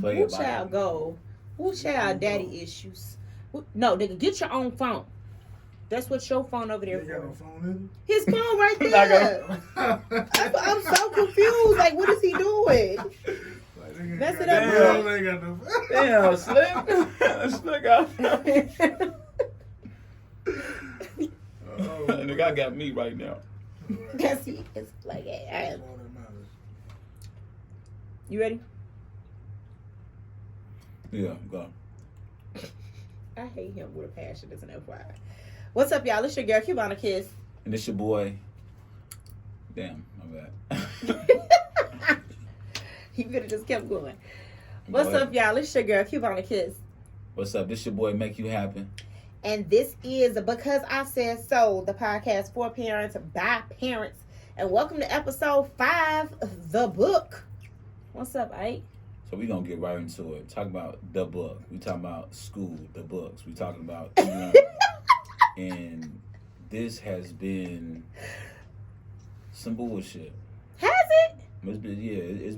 Play Who about child it. go? Who child daddy issues? No, nigga, get your own phone. That's what your phone over there They got for. no phone His phone right Not there. either. I'm so confused. Like, what is he doing? Mess it up, Damn. bro. They got no phone. Damn, Slim. Slim got. Nigga, I got me right now. That's it. It's like, hey, That's all that matters. you ready? Yeah, go. I hate him with a passion. As an FYI. What's up, y'all? It's your girl, Cubana Kiss. And this your boy. Damn, my bad. He could have just kept going. Go What's ahead. up, y'all? It's your girl, Cubana Kiss. What's up? This your boy, Make You Happen. And this is Because I Said So, the podcast for parents, by parents. And welcome to episode 5, The Book. What's up, Ike? So we gonna get right into it. Talk about the book. We talking about school, the books. We talking about and this has been some bullshit. Has it? It's been, yeah,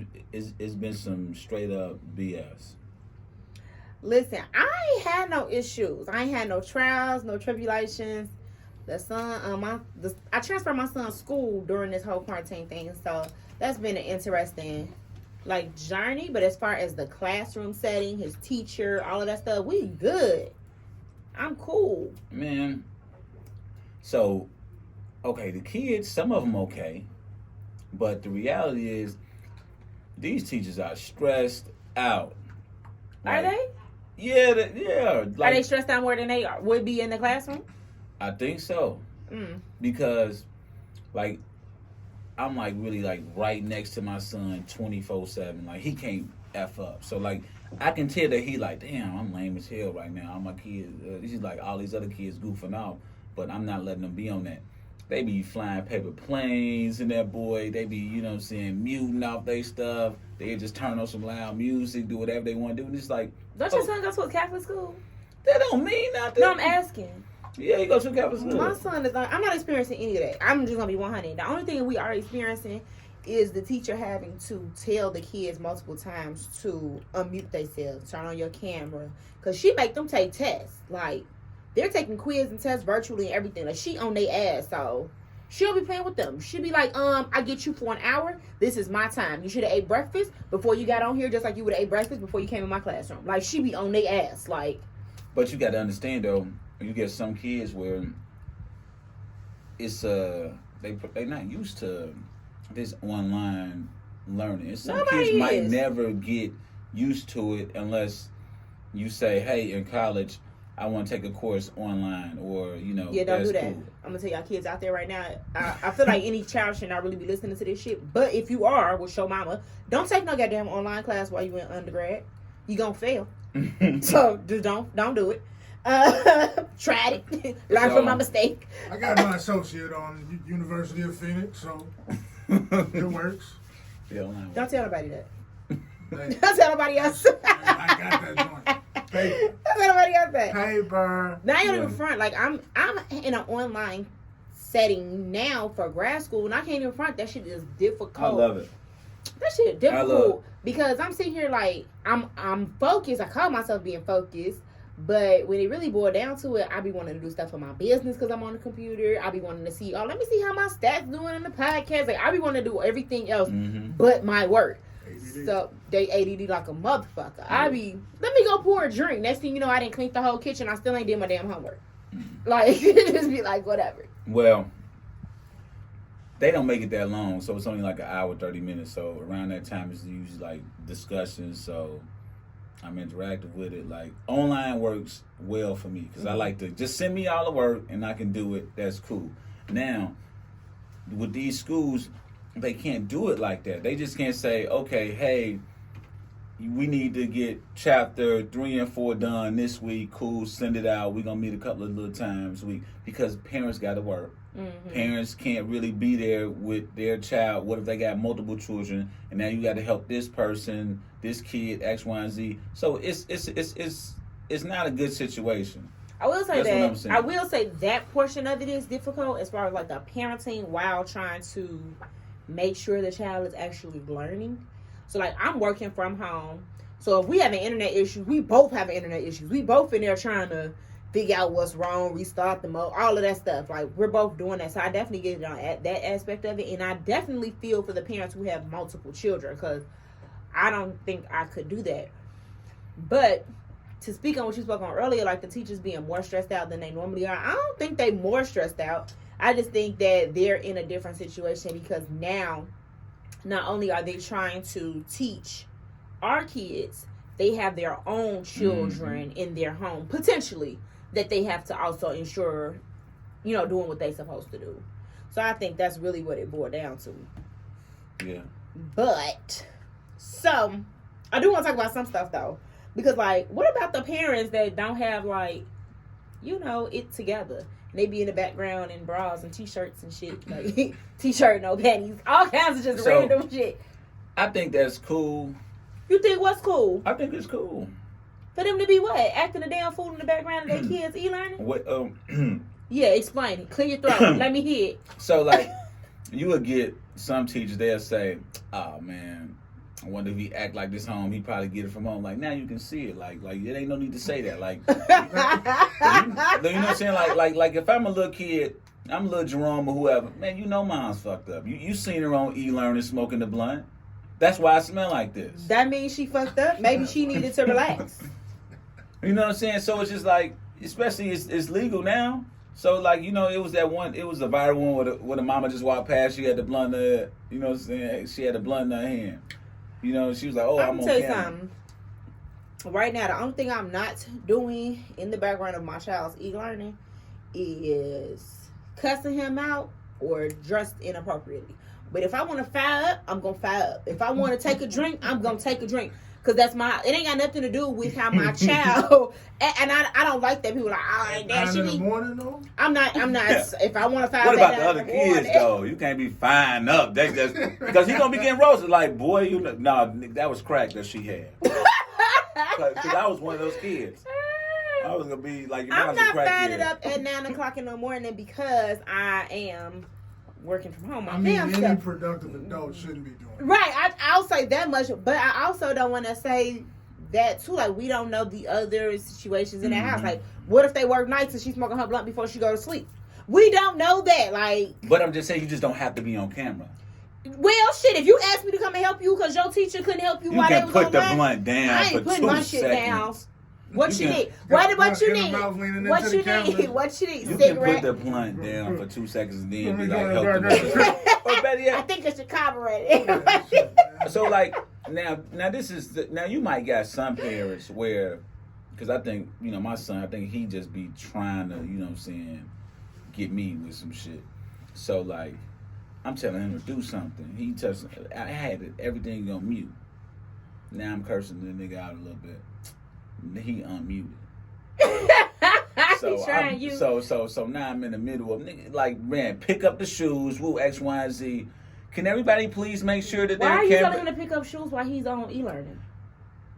it's been some straight up BS. Listen, I ain't had no issues. I ain't had no trials, no tribulations. The son, I transferred my son's school during this whole quarantine thing, so that's been an interesting journey. But as far as the classroom setting, his teacher, all of that stuff, we good. I'm cool. Man. So, okay, the kids, some of them okay, but the reality is these teachers are stressed out. Are they? Yeah, yeah. Are they stressed out more than they would be in the classroom? I think so. Because, I'm really right next to my son 24/7. Like, he can't F up. So, I can tell that he damn, I'm lame as hell right now. All my kids, he's like all these other kids goofing off, but I'm not letting them be on that. They be flying paper planes and that boy. They be, muting off their stuff. They just turn on some loud music, do whatever they want to do. And it's like, Don't your son go to a Catholic school? that don't mean nothing. No, I'm asking. Yeah, he goes to Catholic school. My son is not. I'm not experiencing any of that. I'm just gonna be 100. The only thing we are experiencing is the teacher having to tell the kids multiple times to unmute themselves, turn on your camera, because she make them take tests. They're taking quiz and tests virtually and everything. She on their ass, so she'll be playing with them. She'll be like, I get you for an hour. This is my time. You should have ate breakfast before you got on here, just like you would have ate breakfast before you came in my classroom. She be on their ass, But you got to understand though, you get some kids where it's they not used to this online learning. And some Nobody kids might is. never get used to it unless you say, hey, in college, I want to take a course online, or Yeah, don't that's do that. cool. I'm gonna tell y'all kids out there right now. I feel like any child should not really be listening to this shit. But if you are, with show mama, don't take no goddamn online class while you in undergrad. You gonna fail. So just don't do it. Tried it. Learn from my mistake. I got my associate on University of Phoenix, so it works. Yeah, online. Don't tell nobody that. Hey, Don't tell nobody else. I got that joint. Paper. Don't tell nobody else that. Paper. Now I ain't even front. I'm in an online setting now for grad school, and I can't even front. That shit is difficult. I love it. That shit I difficult love because I'm sitting here I'm focused. I call myself being focused, but when it really boiled down to it, I be wanting to do stuff for my business because I'm on the computer. I be wanting to see, let me see how my stats doing in the podcast. I be wanting to do everything else but my work. ADD. So they ADD like a motherfucker. I be, let me go pour a drink. Next thing you know, I didn't clean the whole kitchen. I still ain't did my damn homework. Just be like, whatever. Well, they don't make it that long, so it's only an hour, 30 minutes. So around that time, it's usually discussions. So I'm interactive with it. Online works well for me because I like to just send me all the work and I can do it. That's cool. Now, with these schools, they can't do it like that. They just can't say, okay, hey, we need to get chapter 3 and 4 done this week. Cool, send it out. We're going to meet a couple of little times a week because parents got to work. Parents can't really be there with their child. What if they got multiple children and now you got to help this person, this kid, X, Y, and Z. So it's not a good situation. I will say That's what I'm that. saying. I will say that portion of it is difficult as far as the parenting while trying to make sure the child is actually learning. So I'm working from home. So if we having internet issues, we both having internet issues. We both in there trying to figure out what's wrong, restart the mode, all of that stuff. Like, we're both doing that. So I definitely get it on that aspect of it. And I definitely feel for the parents who have multiple children, because I don't think I could do that. But to speak on what you spoke on earlier, like the teachers being more stressed out than they normally are, I don't think they more stressed out. I just think that they're in a different situation, because now not only are they trying to teach our kids, they have their own children in their home, potentially, that they have to also ensure, doing what they're supposed to do. So I think that's really what it boiled down to. Yeah. But, so, I do want to talk about some stuff, though. Because, like, what about the parents that don't have, like, it together? And they be in the background in bras and t-shirts and shit. Like, t-shirt, no panties. All kinds of just random shit. I think that's cool. You think what's cool? I think it's cool. For them to be what? Acting a damn fool in the background of their kids e-learning? What? Yeah, explain it. Clear your throat. Let me hear it. So, like, you would get some teachers, they'll say, oh, man, I wonder if he act like this home, he probably get it from home. Like, now you can see it. Like it ain't no need to say that. Like, you know what I'm saying? Like if I'm a little kid, I'm little Jerome or whoever, man, mom's fucked up. You seen her on e-learning smoking the blunt. That's why I smell like this. That means she fucked up. Maybe she needed to relax. You know what I'm saying? So it's just like, especially it's legal now. So like, it was a viral one where the mama just walked past, she had the blunt in her, you know what I'm saying? She had the blunt in her hand. She was like, oh, I'm on camera. I'm gonna tell you something. Right now, the only thing I'm not doing in the background of my child's e-learning is cussing him out or dressed inappropriately. But if I want to fire up, I'm going to fire up. If I want to take a drink, I'm going to take a drink. Because it ain't got nothing to do with how my child, and I don't like that people are like, oh, ain't that shit. In the morning, though? I'm not, if I want to fire up. What about the other kids, morning, though? You can't be firing up. Because he's going to be getting roasted. Like, boy, that was crack that she had. Because I was one of those kids. I was going to be like, I'm not firing it up at 9 o'clock in the morning because I am working from home. Any productive adult shouldn't be doing it. Right. I'll say that much, but I also don't want to say that too. Like, we don't know the other situations in the house. Like, what if they work nights and she's smoking her blunt before she go to sleep? We don't know that. Like, but I'm just saying, you just don't have to be on camera. Well, shit, if you asked me to come and help you because your teacher couldn't help you while they was put on the lunch, blunt down I ain't for putting 2 my shit seconds. down. What you need? What you need? What you need? What you need? You Cigarette? can put the blunt down for 2 seconds and then be like, help them. Or better yet, I think it's your carburetor. So like now this is now you might got some parents where, because I think my son, I think he just be trying to get me with some shit. So like I'm telling him to do something. He tells I had everything on mute. Now I'm cursing the nigga out a little bit. He unmuted. So now I'm in the middle of nigga, like, man, pick up the shoes, woo, X, Y, and Z. Can everybody please make sure that why are you telling him to pick up shoes while he's on e-learning?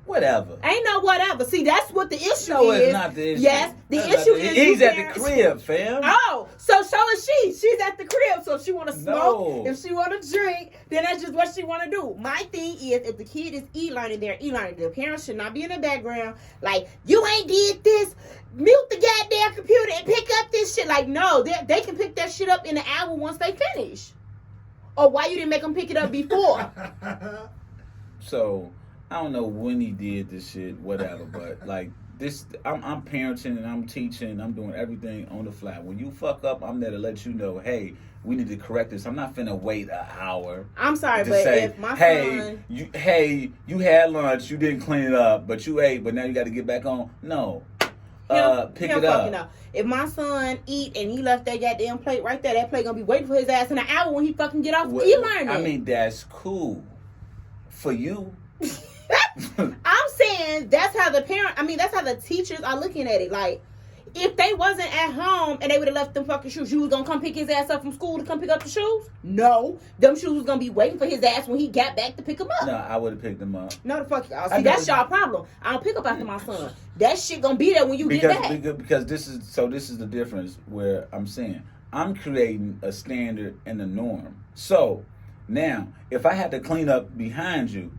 Whatever. Ain't no whatever. See, that's what the issue is. No, it's not the issue. Yes, the issue is he's at the crib, fam. Oh, so is she. She's at the crib, so if she want to smoke, if she want to drink, then that's just what she want to do. My thing is, if the kid is e-learning, they're e-learning. The parents should not be in the background like, you ain't did this. Mute the goddamn computer and pick up this shit. Like, no, they can pick that shit up in an hour once they finish. Or why you didn't make them pick it up before? So I don't know when he did this shit, whatever, but like this, I'm parenting and I'm teaching, I'm doing everything on the fly. When you fuck up, I'm there to let you know, hey, we need to correct this. I'm not finna wait an hour. I'm sorry, but say, if my son, you had lunch, you didn't clean it up, but you ate, but now you got to get back on. No, pick it up. If my son eat and he left that goddamn plate right there, that plate gonna be waiting for his ass in an hour when he fucking get off e-learning. I mean, that's cool for you. I'm saying that's how the teachers are looking at it. Like, if they wasn't at home and they would have left them fucking shoes, you was gonna come pick his ass up from school to come pick up the shoes? No. Them shoes was gonna be waiting for his ass when he got back to pick them up. No, I would have picked them up. No, the fuck y'all. See, that's y'all problem. I don't pick up after my son. That shit gonna be there when you get back. Because this is the difference where I'm saying I'm creating a standard and a norm. So now, if I had to clean up behind you,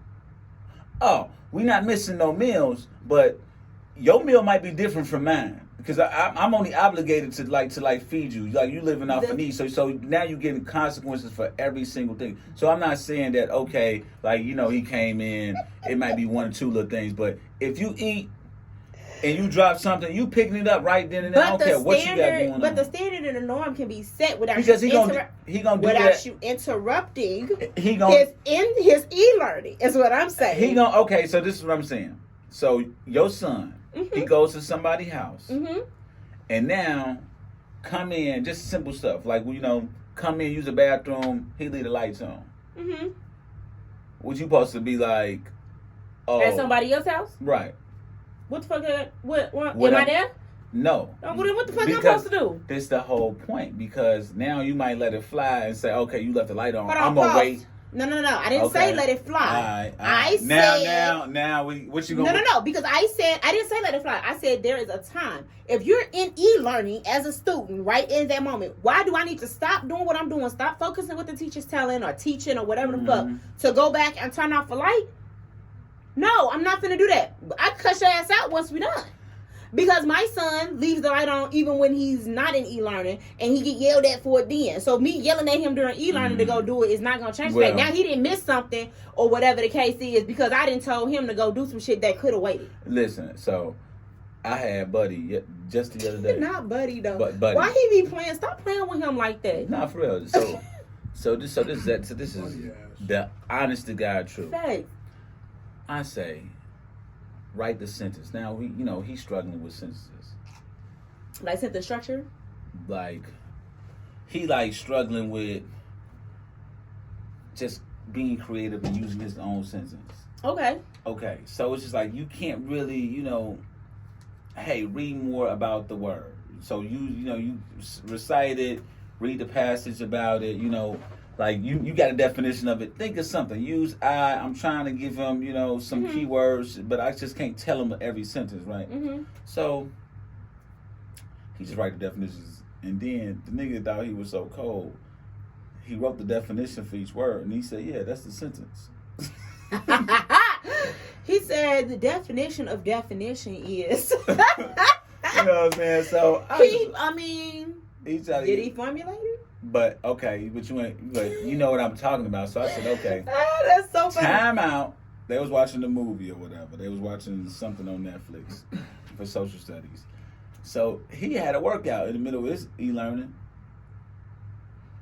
oh, we not missing no meals, but your meal might be different from mine. Because I'm only obligated to feed you. Like, you living off of needs. So now you're getting consequences for every single thing. So I'm not saying that, okay, like, you know, he came in, it might be one or two little things. But if you eat and you drop something, you picking it up right then and there. I don't care what you got going on. But the standard and the norm can be set without because you interrupting his e-learning, is what I'm saying. Okay, so this is what I'm saying. So your son, he goes to somebody's house, and now come in, just simple stuff like, you know, come in, use the bathroom, he leave the lights on. What you supposed to be like? Oh, at somebody else's house, right? What the fuck? Am I there? No. What the fuck I'm supposed to do? That's the whole point. Because now you might let it fly and say, okay, you left the light on. I'm gonna wait. No. I didn't say let it fly. All right. Now, what you gonna? No. Because I didn't say let it fly. I said there is a time. If you're in e-learning as a student, right in that moment, why do I need to stop doing what I'm doing? Stop focusing what the teacher's telling or teaching or whatever the fuck to go back and turn off the light? No, I'm not gonna do that. I cut your ass out once we're done. Because my son leaves the light on even when he's not in e-learning, and he get yelled at for it then. So me yelling at him during e-learning to go do it is not going to change that. Now he didn't miss something or whatever the case is because I didn't told him to go do some shit that could have waited. Listen, so I had Buddy just the other day. Not Buddy though. But Buddy. Why he be playing? Stop playing with him like that. Nah, for real. So this is the honest to God truth. Fact. I say, write the sentence. Now he's struggling with sentences. Like sentence structure? Like he like struggling with just being creative and using his own sentence. Okay. So it's just like you can't really, hey, read more about the word. So you recite it, read the passage about it, like you got a definition of it. Think of something. Use I. I'm trying to give him, some keywords, but I just can't tell him every sentence, right? So he just write the definitions, and then the nigga thought he was so cold. He wrote the definition for each word, and he said, "Yeah, that's the sentence." He said the definition of definition is. You know what I'm saying? So did he formulate it? But you know what I'm talking about. So I said, okay. That's so funny. Time out. They was watching the movie or whatever. They was watching something on Netflix for social studies. So he had a workout in the middle of his e-learning.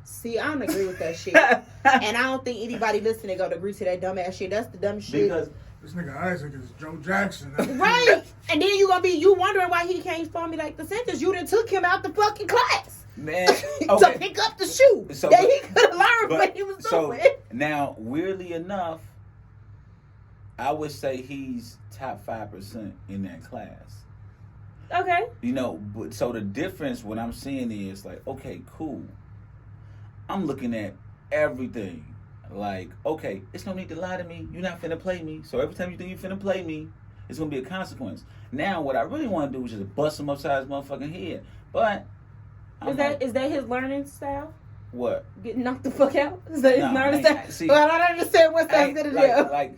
See, I don't agree with that shit. And I don't think anybody listening gonna agree to that dumbass shit. That's the dumb shit. Because this nigga Isaac is Joe Jackson. Right. And then you wondering why he can't formulate the sentence. You done took him out the fucking class. Man, to pick up the shoe that he could have learned what he was doing. Now, weirdly enough, I would say he's top 5% in that class. Okay. But so the difference, what I'm seeing is like, okay, cool. I'm looking at everything. Like, okay, it's no need to lie to me. You're not finna play me. So every time you think you're finna play me, it's gonna be a consequence. Now, what I really want to do is just bust him upside his motherfucking head. But is that his learning style? What? Getting knocked the fuck out? Is that his learning style? See, well, I don't understand what's that gonna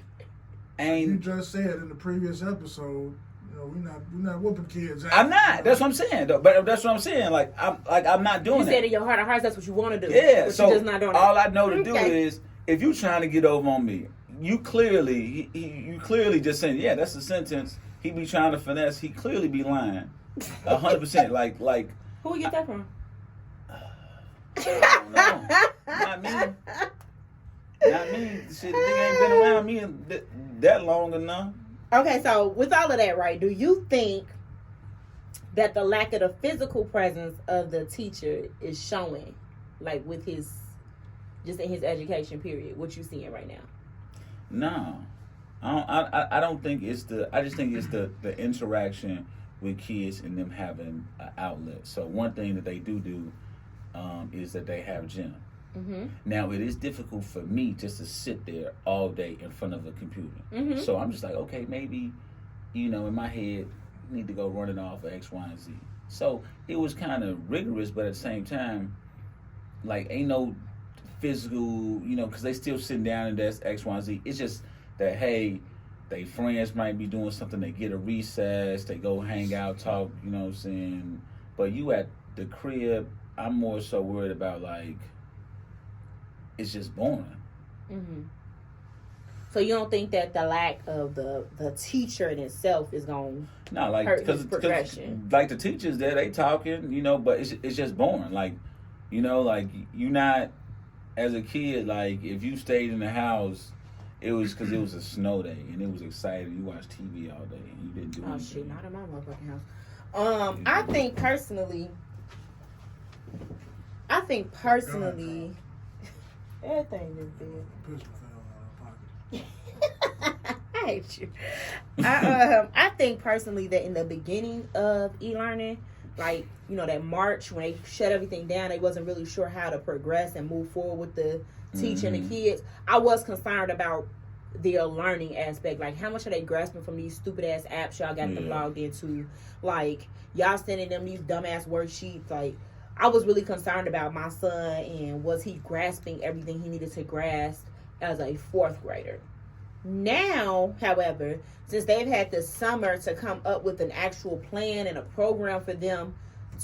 do. You just said in the previous episode, we're not whooping kids. I'm not. That's what I'm saying. Though. But that's what I'm saying. I'm not doing that. You said in your heart of hearts that's what you want to do. Yeah. But So you're just not doing all I know to do is if you're trying to get over on me, you clearly just saying, yeah, that's the sentence. He be trying to finesse. He clearly be lying. 100%. Like. Who would get that from? I don't know. Not me. Shit, the nigga ain't been around me that long enough. Okay, so with all of that, right, do you think that the lack of the physical presence of the teacher is showing, like with in his education period, what you seeing right now? No. I don't think it's I just think it's the interaction with kids and them having an outlet. So one thing that they do is that they have gym. Mm-hmm. Now it is difficult for me just to sit there all day in front of a computer. Mm-hmm. So I'm just like, okay, maybe, in my head, I need to go running off of X, Y, and Z. So it was kind of rigorous, but at the same time, like ain't no physical, because they still sitting down and that's X, Y, and Z. It's just that, hey, they friends might be doing something. They get a recess. They go hang out, talk. You know what I'm saying? But you at the crib, I'm more so worried about like it's just boring. Mm-hmm. So you don't think that the lack of the teacher in itself is going to hurt his progression? Like the teachers there, they talking, you know, but it's just boring. Like, you know, like you not as a kid. Like if you stayed in the house, it was because it was a snow day and it was exciting. You watched TV all day and you didn't do anything. Oh shit, not in my motherfucking house. I think personally, everything is dead. I hate you. I think personally that in the beginning of e-learning, like, you know, that March when they shut everything down, they wasn't really sure how to progress and move forward with the teaching the kids. I was concerned about their learning aspect. Like, how much are they grasping from these stupid ass apps y'all got them logged into? Like, y'all sending them these dumbass worksheets. Like, I was really concerned about my son and was he grasping everything he needed to grasp as a fourth grader. Now, however, since they've had the summer to come up with an actual plan and a program for them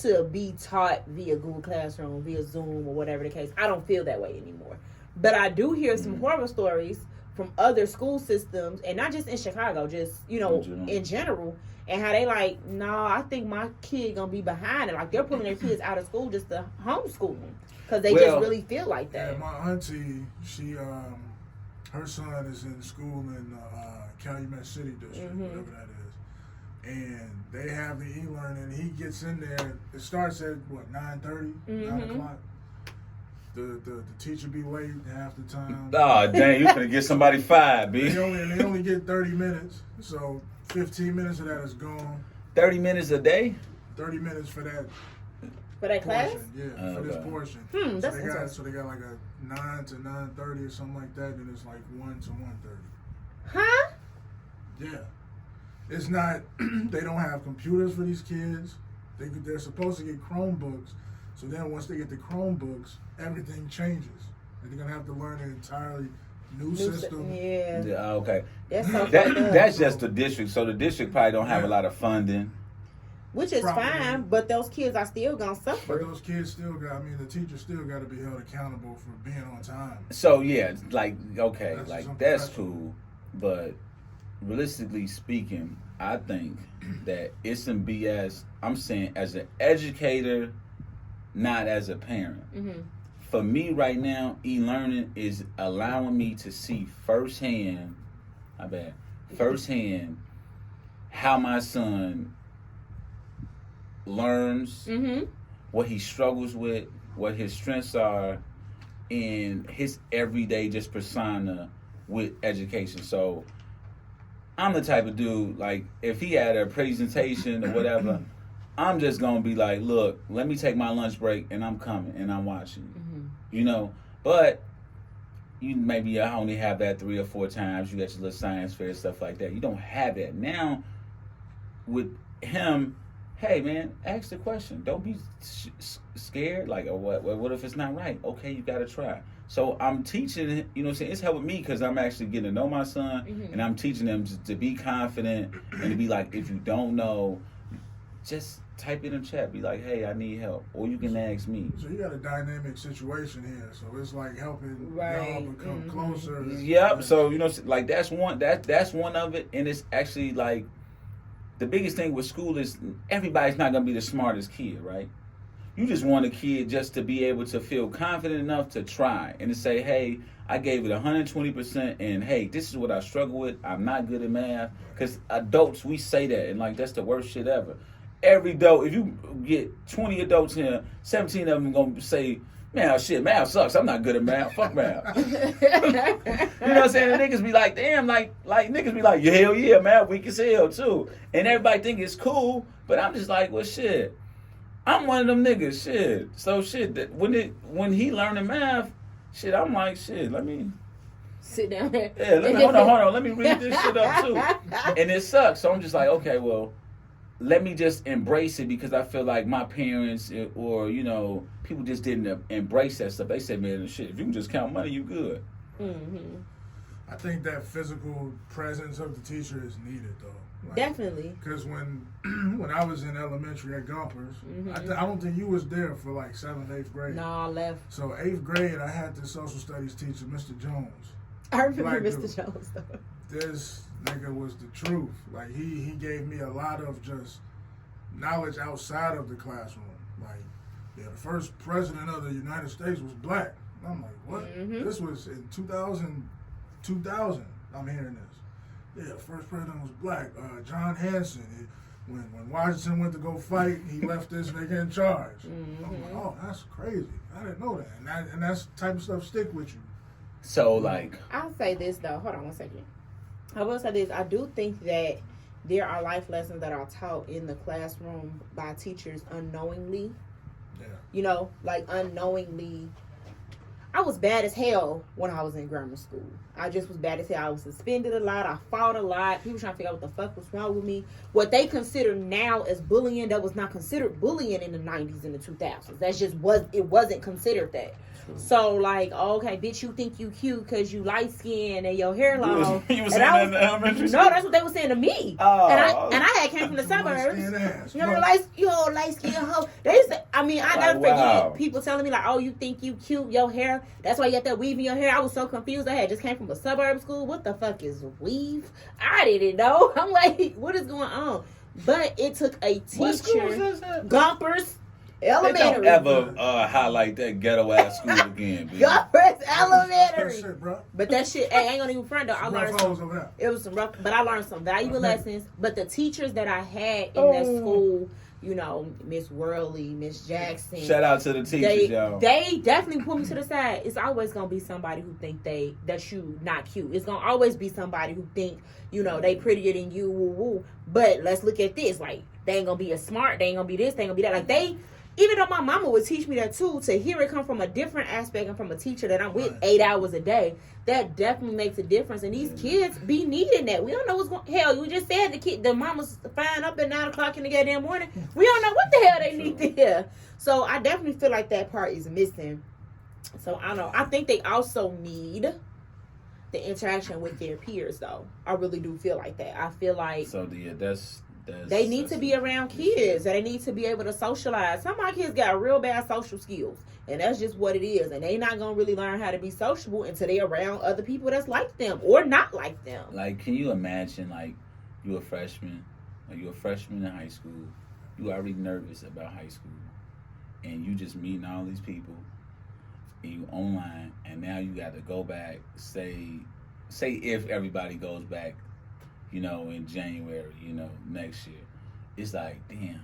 to be taught via Google Classroom, via Zoom, or whatever the case, I don't feel that way anymore. But I do hear some horror stories from other school systems, and not just in Chicago, just, you know, in general, and how they like, I think my kid gonna be behind it. Like, they're pulling their kids out of school just to homeschool them because they just really feel like that. Yeah, my auntie, she her son is in school in Calumet City District, whatever that is. And they have the e-learning. He gets in there. It starts at, 9:30, 9 o'clock. The teacher be late half the time. Oh, dang, you finna get somebody fired, B. They only get 30 minutes. So 15 minutes of that is gone. 30 minutes a day? 30 minutes for that. For that class? Yeah, for this portion. So they got like a 9 to 9:30 or something like that, and it's like 1 to 1:30. Huh? Yeah. It's not, they don't have computers for these kids. They're supposed to get Chromebooks. So then once they get the Chromebooks, everything changes. And they're going to have to learn an entirely new system. Yeah. Okay. That's just the district. So the district probably don't have a lot of funding. Which is fine, but those kids are still going to suffer. But those kids still the teacher still got to be held accountable for being on time. So, yeah, like, okay, that's cool. But realistically speaking, I think that it's some BS. I'm saying as an educator, not as a parent. For me right now, e-learning is allowing me to see firsthand how my son learns, what he struggles with, what his strengths are, and his everyday just persona with education. So I'm the type of dude, like, if he had a presentation or whatever, I'm just going to be like, look, let me take my lunch break and I'm coming and I'm watching. You know, but you maybe only have that 3 or 4 times. You got your little science fair, stuff like that. You don't have that. Now, with him, hey, man, ask the question. Don't be scared. Like, what if it's not right? Okay, you got to try. So I'm teaching, you know what I'm saying? It's helping me because I'm actually getting to know my son, and I'm teaching them to be confident and to be like, if you don't know, just type it in chat. Be like, hey, I need help. Or you can ask me. So you got a dynamic situation here. So it's like helping y'all become closer. Yep. So, you know, like that's one of it. And it's actually like the biggest thing with school is everybody's not going to be the smartest kid, right? You just want a kid just to be able to feel confident enough to try and to say, hey, I gave it 120%, and hey, this is what I struggle with. I'm not good at math. Because adults, we say that, and like that's the worst shit ever. Every adult, if you get 20 adults here, 17 of them going to say, man, shit, math sucks. I'm not good at math. Fuck math. You know what I'm saying? And niggas be like, damn, like niggas be like, hell yeah, math weak as hell too. And everybody think it's cool, but I'm just like, well, shit. I'm one of them niggas, shit. So shit, that when he learning math, shit, I'm like, shit, let me sit down there. Yeah, hold on. Let me read this shit up too. And it sucks. So I'm just like, okay, well, let me just embrace it because I feel like my parents or, you know, people just didn't embrace that stuff. They said, man, shit, if you can just count money, you good. I think that physical presence of the teacher is needed, though. Like, Definitely. Because when I was in elementary at Gompers, Mm-hmm. I don't think you was there for like 7th, 8th grade. No, I left. So 8th grade, I had this social studies teacher, Mr. Jones. I remember Black Mr. dude. Jones though. This nigga was the truth. Like he gave me a lot of just knowledge outside of the classroom. Like, yeah, the first president of the United States was black. And I'm like, what? Mm-hmm. This was in 2000. I'm hearing this. Yeah, the first president was black. John Hanson. When Washington went to go fight, he left this nigga in charge. Mm-hmm. I'm like, oh, that's crazy. I didn't know that. And that's the type of stuff stick with you. So like, I'll say this though. Hold on one second. I will say this. I do think that there are life lessons that are taught in the classroom by teachers unknowingly. Yeah. You know, like unknowingly. I was bad as hell when I was in grammar school. I just was bad as hell. I was suspended a lot. I fought a lot. People trying to figure out what the fuck was wrong with me. What they consider now as bullying, that was not considered bullying in the 90s and the 2000s. That just wasn't considered that. So like, okay, bitch, you think you cute because you light skinned and your hair long. You was saying that in elementary school? No, that's what they were saying to me. Oh. And I had came from the suburbs. Ass. You know, you old light skinned hoe. They used to, I mean, I never wow. forget people telling me like, oh, you think you cute, your hair. That's why you got that weave in your hair. I was so confused. I had just came from a suburb school. What the fuck is weave? I didn't know. I'm like, what is going on? But it took a What school teacher. was that? Gompers They don't Elementary. ever highlight that ghetto ass school again, bitch. Gompers That Elementary. shit, bro. But that shit, hey, I ain't gonna even front though. I Rough learned hoes some. over there. It was some rough, but I learned some valuable Okay. lessons. But the teachers that I had in that school, you know, Miss Worley, Miss Jackson. Shout out to the teachers, y'all. They definitely put me to the side. It's always gonna be somebody who think that you not cute. It's gonna always be somebody who think, you know, they prettier than you, woo woo. But let's look at this. Like, they ain't gonna be as smart, they ain't gonna be this, they ain't gonna be that. Like they, even though my mama would teach me that too, to hear it come from a different aspect and from a teacher that I'm with 8 hours a day, that definitely makes a difference. And these kids be needing that. We don't know what's going. Hell, you just said the mama's flying up at 9 o'clock in the goddamn morning. We don't know what the hell they need to hear. So I definitely feel like that part is missing. So I don't know. I think they also need the interaction with their peers, though. I really do feel like that. I feel like So yeah, that's they need to be around kids. They need to be able to socialize. Some of my kids got real bad social skills, and that's just what it is. And they not gonna really learn how to be sociable until they around other people that's like them or not like them. Like, can you imagine, like, you a freshman in high school, you already nervous about high school, and you just meeting all these people, and you online, and now you got to go back, say if everybody goes back, you know, in January, you know, next year. It's like, damn,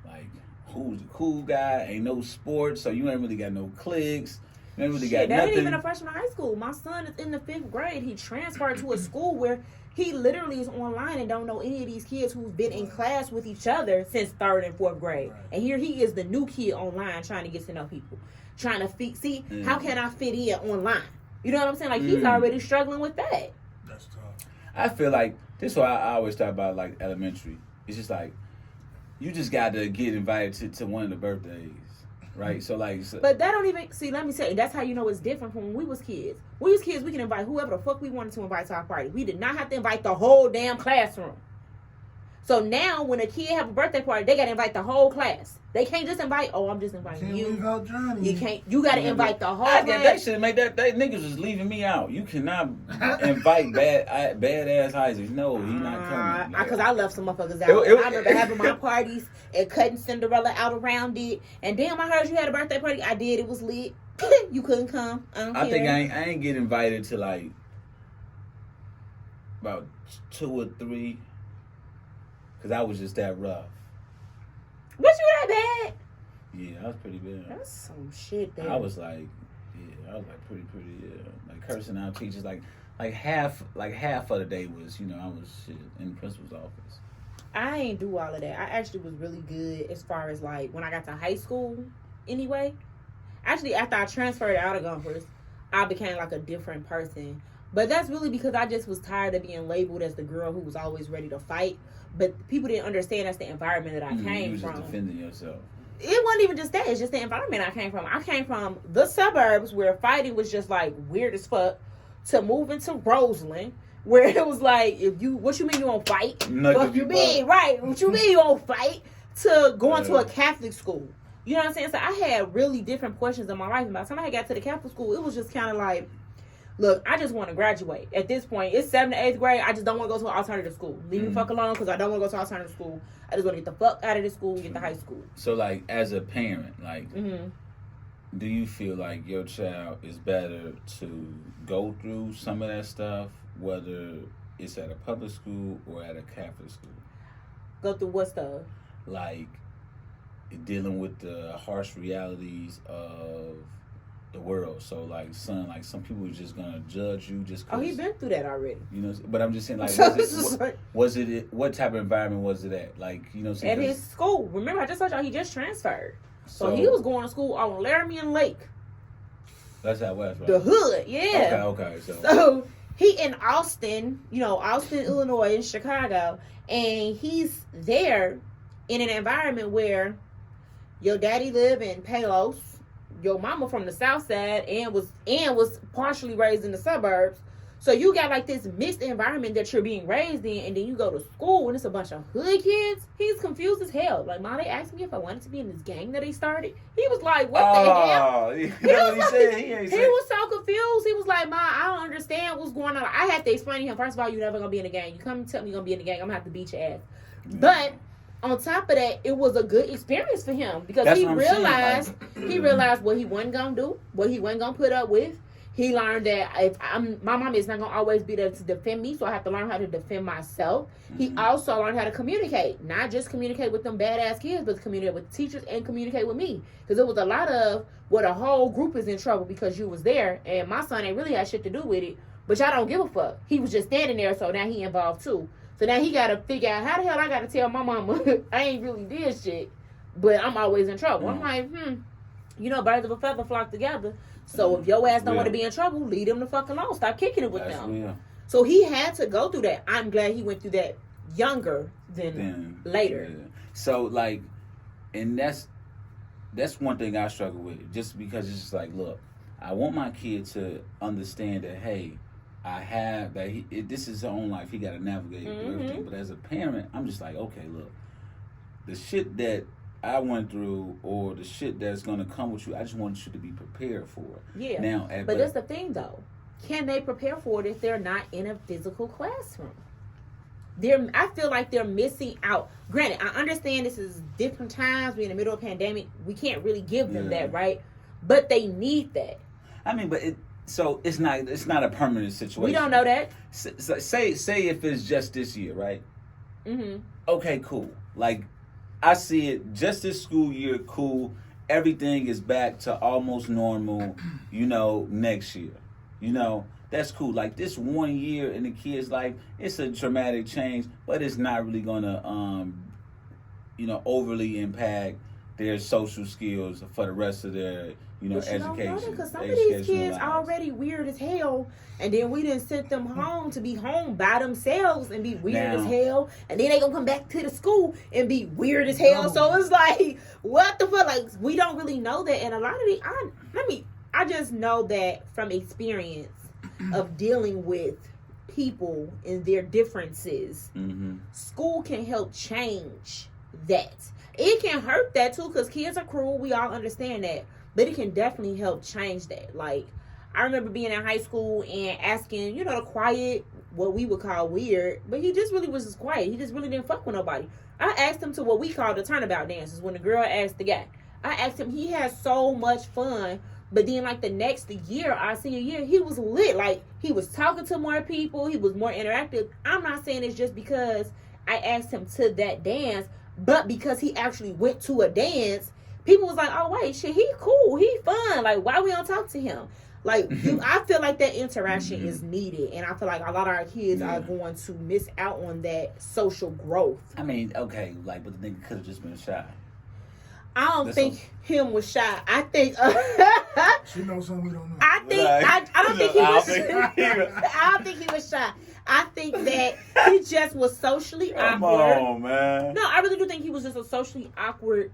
like, who's the cool guy? Ain't no sports, so you ain't really got no cliques. You ain't really got That nothing. ain't even a freshman in high school. My son is in the 5th grade. He transferred to a school where he literally is online and don't know any of these kids who've been in class with each other since 3rd and 4th grade. Right. And here he is, the new kid online, trying to get to know people. Trying to see, how can I fit in online? You know what I'm saying? Like, he's already struggling with that. That's tough. I feel like this is why I always talk about, like, elementary. It's just like, you just got to get invited to one of the birthdays, right? So like, But that don't even see. Let me tell you, that's how you know it's different from when we was kids. When we was kids, we can invite whoever the fuck we wanted to invite to our party. We did not have to invite the whole damn classroom. So now, when a kid have a birthday party, they gotta invite the whole class. They can't just invite. Oh, I'm just inviting Can't you. leave out Johnny. You can't. You gotta invite the whole I class. they should make that. They niggas was leaving me out. You cannot invite bad ass Isaac. No, he not coming. Because I left some motherfuckers out. It- I remember having my parties and cutting Cinderella out around it. And damn, I heard you had a birthday party. I did. It was lit. You couldn't come. I don't care. I think I ain't get invited to like about 2 or 3 because I was just that rough. Was you that bad? Yeah, I was pretty bad. That's some shit. There. I was like pretty like cursing out teachers. Like half of the day was, you know, I was shit in the principal's office. I ain't do all of that. I actually was really good as far as like when I got to high school anyway. Actually, after I transferred out of Gompers, I became like a different person. But that's really because I just was tired of being labeled as the girl who was always ready to fight. But people didn't understand that's the environment that I You came was from. just defending yourself. It wasn't even just that. It's just the environment I came from. I came from the suburbs where fighting was just like weird as fuck to moving to Roseland, where it was like, what you mean you won't fight? What you mean, right? What you mean you won't fight? To going to a Catholic school. You know what I'm saying? So I had really different portions of my life. And by the time I got to the Catholic school, it was just kind of like, look, I just want to graduate. At this point, it's 7th to 8th grade. I just don't want to go to an alternative school. Leave me fuck alone because I don't want to go to alternative school. I just want to get the fuck out of this school and get to high school. So, like, as a parent, like, do you feel like your child is better to go through some of that stuff, whether it's at a public school or at a Catholic school? Go through what stuff? Like, dealing with the harsh realities of the world. So, like, son, like, some people are just gonna judge you just because. Oh, he been through that already. You know, but I'm just saying, like, what type of environment was it at? Like, you know, at his school. Remember, I just told y'all he just transferred. So he was going to school on Laramie Lake. That's how it was, right? The hood, yeah. Okay. So he in Austin, Illinois, in Chicago, and he's there in an environment where your daddy live in Palos, your mama from the South Side, and was partially raised in the suburbs. So you got like this mixed environment that you're being raised in, and then you go to school and it's a bunch of hood kids. He's confused as hell. Like, Mom, they asked me if I wanted to be in this gang that they started. He was like, what the hell? You know what he said? He was so confused. He was like, Mom, I don't understand what's going on. I had to explain to him, first of all, you're never going to be in a gang. You come and tell me you're going to be in a gang, I'm going to have to beat your ass. Yeah. But on top of that, it was a good experience for him because he realized what he wasn't going to do, what he wasn't going to put up with. He learned that my mom is not going to always be there to defend me, so I have to learn how to defend myself. Mm-hmm. He also learned how to communicate. Not just communicate with them badass kids, but communicate with teachers and communicate with me. Because it was a lot of where the whole group is in trouble because you was there, and my son ain't really had shit to do with it, but y'all don't give a fuck. He was just standing there, so now he involved too. So now he got to figure out how the hell I got to tell my mama I ain't really did shit, but I'm always in trouble. I'm like, birds of a feather flock together. So if your ass don't want to be in trouble, leave them the fuck alone. Stop kicking it with them. Real. So he had to go through that. I'm glad he went through that younger than later. Yeah. So like, and that's one thing I struggle with. Just because it's just like, look, I want my kid to understand that, hey, this is his own life. He got to navigate through everything. But as a parent, I'm just like, okay, look, the shit that I went through, or the shit that's gonna come with you, I just want you to be prepared for it. Yeah. Now, but that's the thing, though. Can they prepare for it if they're not in a physical classroom? I feel like they're missing out. Granted, I understand this is different times. We're in the middle of a pandemic. We can't really give them that, right? But they need that. I mean, but it's not a permanent situation. We don't know that. Say if it's just this year, right? Mm-hmm. Okay, cool. Like, I see it just this school year, cool. Everything is back to almost normal, next year. That's cool. Like, this 1 year in the kid's life, it's a traumatic change, but it's not really going to, overly impact their social skills for the rest of their, education. Because some of these kids are already weird as hell, and then we didn't send them home to be home by themselves and be weird as hell, and then they gonna come back to the school and be weird as hell. So it's like, what the fuck? Like, we don't really know that, and a lot of these, I just know that from experience of dealing with people and their differences. School can help change that. It can hurt that too, because kids are cruel. We all understand that. But it can definitely help change that. Like, I remember being in high school and asking, the quiet, what we would call weird, but he just really was just quiet. He just really didn't fuck with nobody. I asked him to what we call the turnabout dances, when the girl asked the guy. I asked him, he had so much fun, but then like the next year, our senior year, he was lit. Like, he was talking to more people, he was more interactive. I'm not saying it's just because I asked him to that dance, but because he actually went to a dance, people was like, oh, wait, shit, he cool, he fun. Like, why we don't talk to him? Like, I feel like that interaction is needed. And I feel like a lot of our kids are going to miss out on that social growth. I mean, okay, like, but the nigga could have just been shy. I don't think him was shy. I think... she knows something we don't know. I don't think he was I don't think he was shy. I think that he just was socially awkward. Come on, man. No, I really do think he was just a socially awkward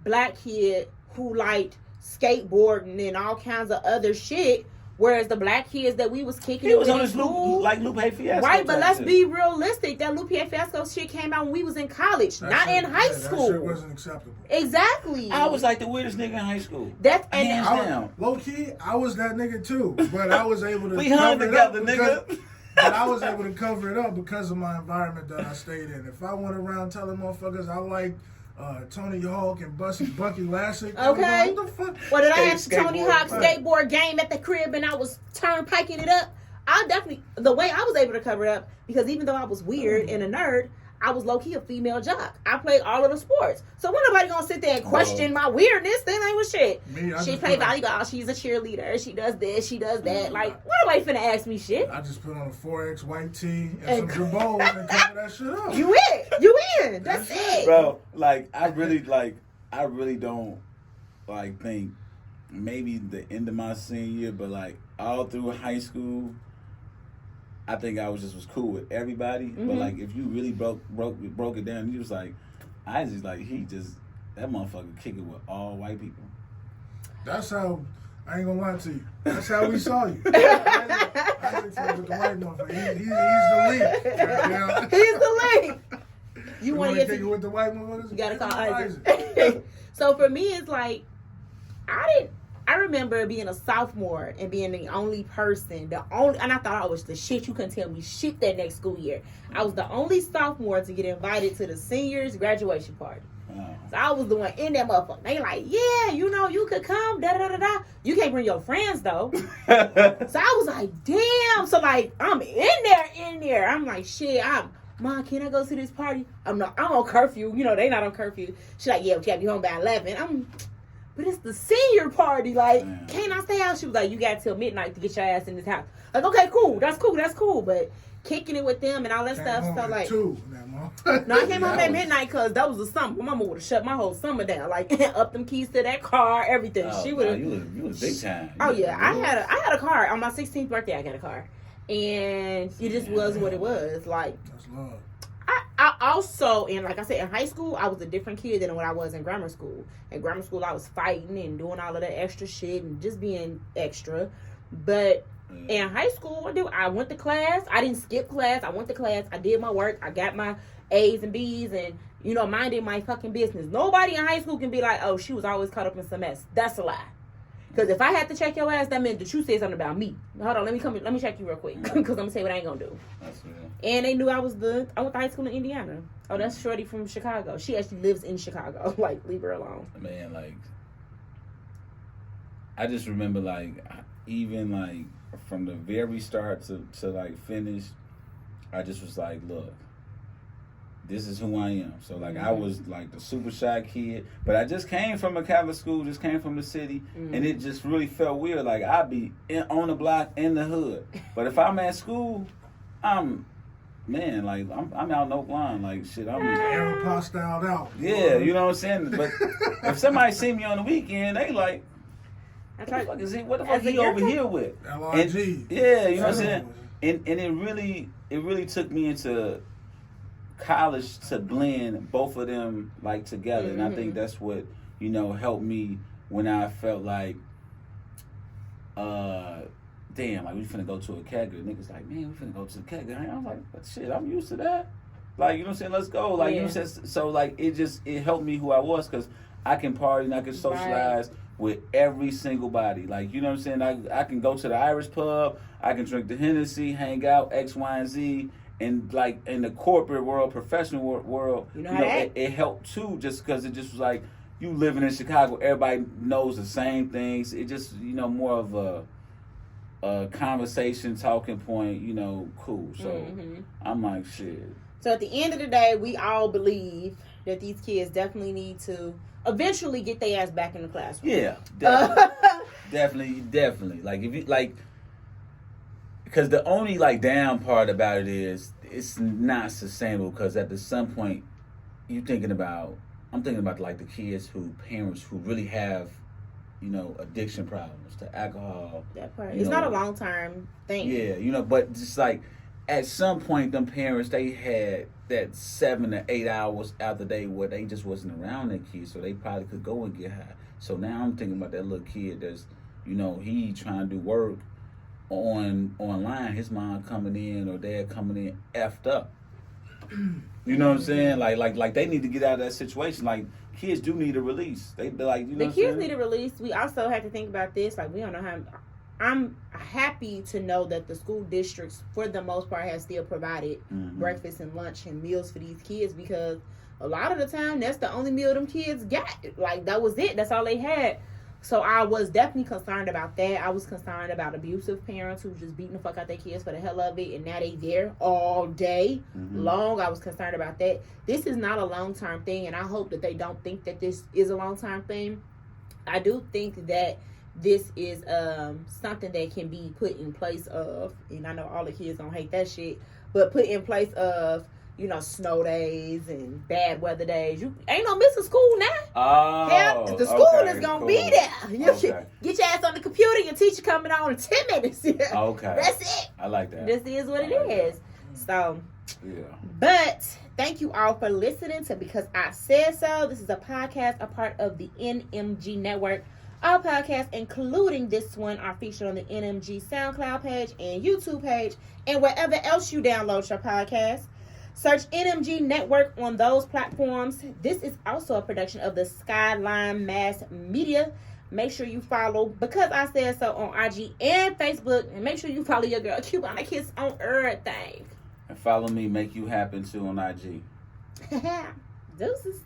black kid who liked skateboarding and all kinds of other shit, Whereas the black kids that we was kicking, He was on in his school, Lupe Fiasco. right? But type let's shit. be realistic. That Lupe Fiasco shit came out when we was in college, not in high school. That shit wasn't acceptable. Exactly. I was like the weirdest nigga in high school. That's Hands I was, down. low key, I was that nigga too, but I was able to. We hung cover it up together, because- nigga. But I was able to cover it up because of my environment that I stayed in. If I went around telling motherfuckers I like Tony Hawk and Bucky Lassie, Okay. what the fuck? Well, did I have Tony Skateboard. Hawk skateboard game at the crib and I was turnpiking it up? I definitely, the way I was able to cover it up, because even though I was weird and a nerd, I was low-key a female jock. I played all of the sports. So when nobody gonna sit there and question my weirdness, then ain't with shit. Me, I She just play put on- volleyball, she's a cheerleader, she does this, she does that. Like, what nobody finna ask me shit? I just put on a 4X white tee and some Jabos and cover that shit up. You in. That's it. Bro, like I really don't like think maybe the end of my senior year, but like all through high school, I think I was cool with everybody. But like if you really broke it down, you was like, that motherfucker kick it with all white people. That's how. I ain't gonna lie to you. That's how we saw you. I ain't friends with the white motherfucker. He's the lead. Goddamn. He's the link. You You want to want to get kick it to with the white motherfuckers? You gotta call Isaac. So for me, it's like I remember being a sophomore and being the only person, and I thought I was the shit. You couldn't tell me shit that next school year. I was the only sophomore to get invited to the seniors' graduation party. So I was the one in that motherfucker. They like, yeah, you could come, da da da da. You can't bring your friends though. So I was like, damn. So like, I'm in there. I'm like, shit. Mom, can I go to this party? I'm on curfew. They not on curfew. She's like, yeah, we gotta be home by 11. But it's the senior party. Like, can't I stay out? She was like, you got till midnight to get your ass in this house. Like, okay, cool. That's cool. But kicking it with them and all that stuff. So like, no, I came home at midnight because that was the summer. My mama would have shut my whole summer down. Like, up them keys to that car, everything. Oh, she would have. You was big time. Oh yeah, I had a car on my 16th birthday. I got a car, and it just was what it was. Like, That's love. I also, and like I said, in high school, I was a different kid than what I was in grammar school. In grammar school, I was fighting and doing all of that extra shit and just being extra. But in high school, I went to class. I didn't skip class. I went to class. I did my work. I got my A's and B's and, minded my fucking business. Nobody in high school can be like, oh, she was always caught up in some mess. That's a lie. Because if I had to check your ass, that meant that you said something about me. Hold on, let me check you real quick. Because I'm going to tell you what I ain't going to do. That's real. And they knew I went to high school in Indiana. Oh, that's Shorty from Chicago. She actually lives in Chicago. Like, leave her alone. Man, like, I just remember, like, even, like, from the very start to like, finish, I just was like, look, this is who I am. So, like, I was, like, the super shy kid. But I just came from a Catholic school, just came from the city. And it just really felt weird. Like, I'd be on the block in the hood. But if I'm at school, I'm out no blind. Like, shit, I'm... AirPod styled out. Yeah, you know what I'm saying? But if somebody see me on the weekend, they like, what the fuck is he over here with? LRG. Yeah, you know what I'm saying? And it really took me into college to blend both of them like together. And I think that's what, helped me when I felt like damn, like we finna go to a kegger. Niggas like, man, we finna go to the kegger. I was like, but shit, I'm used to that. Like, you know what I'm saying? Let's go. Like, you know what I'm saying? So like it helped me who I was because I can party and I can socialize with every single body. Like, you know what I'm saying? I can go to the Irish pub, I can drink the Hennessy, hang out, X, Y, and Z. And like in the corporate world, professional world, it helped too, just because it just was like you living in Chicago, everybody knows the same things. It just more of a conversation, talking point, cool. So I'm like, shit. So at the end of the day, we all believe that these kids definitely need to eventually get their ass back in the classroom. Yeah, definitely. Like if you because the only down part about it is it's not sustainable. Because at some point, I'm thinking about like the kids parents who really have, addiction problems to alcohol. That part. It's not a long term thing. Yeah, but just like at some point, them parents, they had that 7 to 8 hours out the day where they just wasn't around their kids, so they probably could go and get high. So now I'm thinking about that little kid that's, he trying to do work, online, his mom coming in or dad coming in effed up. You know what I'm saying? Like they need to get out of that situation. Like kids do need a release. They like, you know. The kids need a release. We also have to think about this. Like we don't know how. I'm happy to know that the school districts, for the most part, have still provided breakfast and lunch and meals for these kids, because a lot of the time that's the only meal them kids got. Like that was it. That's all they had. So I was definitely concerned about that. I was concerned about abusive parents who just beating the fuck out their kids for the hell of it, and now they there all day long. I was concerned about that. This is not a long-term thing, and I hope that they don't think that this is a long-term thing. I do think that this is something that can be put in place of, and I know all the kids don't hate that shit, but put in place of, you know, snow days and bad weather days. You ain't no missing school now. Oh, hell, the school is gonna cool. be there. You get your ass on the computer. Your teacher coming on in 10 minutes. Okay, that's it. I like that. This is what it is. So, yeah. But thank you all for listening to Because I Said So. This is a podcast, a part of the NMG network. All podcasts, including this one, are featured on the NMG SoundCloud page and YouTube page, and wherever else you download your podcast. Search NMG Network on those platforms. This is also a production of the Skyline Mass Media. Make sure you follow Because I Said So on IG and Facebook. And make sure you follow your girl Cubana Kiss on everything. And follow me, Make You Happen too on IG. Deuces.